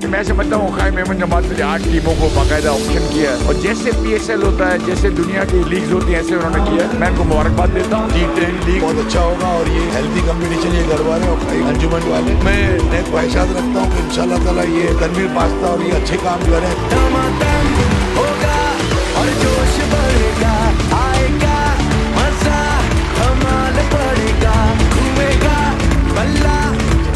मैं समझता हूँ क़ायम अहमद जमात ने 8 टीमों को बाकायदा ऑप्शन किया है और जैसे PSL होता है, जैसे दुनिया की लीग्स होती हैं, ऐसे उन्होंने किया है। मैं उनको मुबारकबाद देता हूँ। T10 लीग बहुत अच्छा होगा और ये हेल्दी कंपटीशन ये करवा रहे हैं और अंजुमन वाले मैं नेक ख्वाहिशात रखता हूँ कि इंशाल्लाह ताला ये तनवीर पास्ता और ये अच्छे काम करें। होगा और जोश बढ़ेगा, आएगा मजा, कमाल पड़ेगा, घूमेगा बल्ला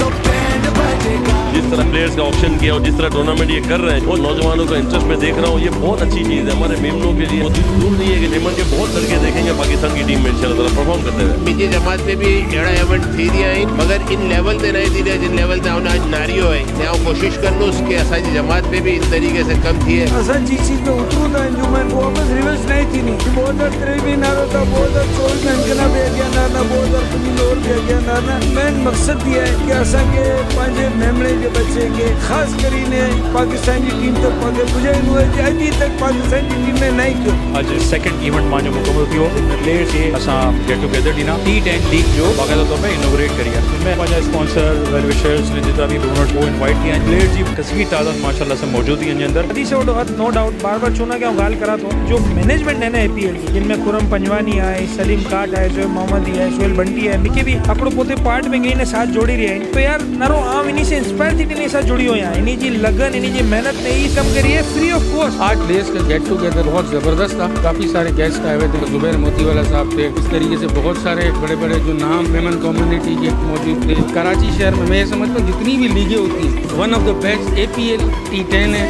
तो बैंड बजेगा। जिस तरह प्लेयर्स का ऑप्शन किया और जिस तरह टूर्नामेंट ये कर रहे हैं, वो नौजवानों का इंटरेस्ट मैं देख रहा हूँ, ये बहुत अच्छी चीज़ है हमारे मेमनों के लिए। दूर नहीं है कि मेमन के बहुत लड़के देखेंगे पाकिस्तान की टीम में इंशाल्लाह परफॉर्म करते हुए। બીજી જમાત में भी એડા ઇવેન્ટ થઈ રહ્યા है, मगर इन लेवल ते नहीं थी रहा जिन लेवल ते आज नारियो है। मैं कोशिश करनूं कि असांजी जमात में भी इस तरीके से कम थी है। असन जी चीज में उतरू था अंजुमन वापस रिवर्स नहीं थी नहीं 2023 नारा था 2024 में अंजना भी गया ना 2015 और भी गया ना मेन मकसद ये है कि असा के पांच मेमणे के बच्चे के खास करीने पाकिस्तान की टीम तक पहुंचे मुझे हुए अभी तक पाकिस्तान की टीम में नहीं क्यों आज सेकंड इवेंट में जो मुकम्मल थियो प्लेयर्स ये असा गेट टुगेदर डी ना T10 लीग जो बाकायदा तौर पे इनोग्रेट करी है। इसमें हमारे स्पॉन्सर वेल विशर्स ने जितना भी डोनर्स को इनवाइट किया है। प्लेयर्स जी कसकी तादाद माशाल्लाह से मौजूद है अंदर अभी से नो डाउट बार चुना क्या गाल करा तो जो मैनेजमेंट है ना APL की जिनमें खुरम पंजवानी आए, सलीम काट है, जोएब मोहम्मदी है, सोहेल बंटी है, मिके भी अपनो पोते पार्ट में गई ने साथ जोड़ी रही है। तो यार नरो आम इन्हीं से इंस्पायर थी इन्हीं साथ जुड़ी हो यहाँ इन्हीं जी लगन इन्हीं जी मेहनत ने ये कम करी है फ्री ऑफ कॉस्ट। आज प्लेयर्स का गेट टुगेदर बहुत जबरदस्त था। काफी सारे गेस्ट आए हुए थे, जुबैर मोतीवाला साहब थे, इस तरीके से बहुत सारे बड़े बड़े जो नाम मेमन कम्युनिटी के मौजूद थे। कराची शहर में मैं ये समझता हूँ जितनी भी लीगें होती हैं one of the best APL T10 है।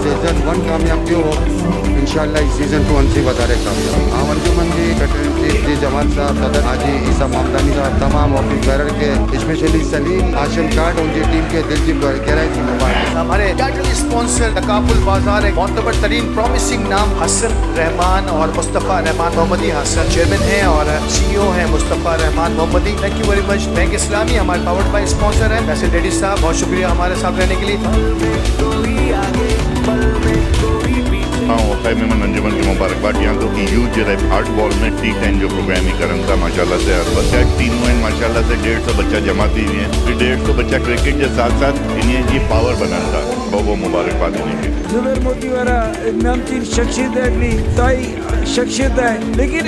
सीजन 1 कामयाब क्यों हो इंशाल्लाह सीजन 2 से વધારે कामयाब। अंजुमन जी, कटरन जी, जमाल साहब, सदर हाजी ईसा मोहम्मदानी साहब, तमाम ऑफिस बैरर के स्पेशली सलीम आशिम कार्ड उनकी टीम के दिल की गहराई से मुबारक। हमारे टाइटल स्पॉन्सर तकाफुल बाजार है मोतबर तरीन प्रॉमिसिंग नाम हसन रहमान और मुस्तफ़ा रहमान मोहम्मदी। हसन चेयरमैन हैं और CEO हैं Mustafa Rahman Mohammadi. Thank you very much. Bank Islami हमारे पावर्ड बाय स्पॉन्सर है। वैसे लेडी साहब बहुत शुक्रिया हमारे साथ रहने के लिए। क़ायम अहमद अंजुमन की मुबारकबाद यहाँ तो कि यूथ जो है हार्ड बॉल में T10 जो प्रोग्राम ही करन था माशाल्लाह से बच्चा टीम में माशाल्लाह से 150 बच्चा जमा थी है। फिर 150 बच्चा क्रिकेट के साथ साथ इन्हें ये पावर बनाना था। बहुत मुबारकबाद इन्हें। जुबैर मोतीवाला नामचीन शख्सियत है, शख्सियत है लेकिन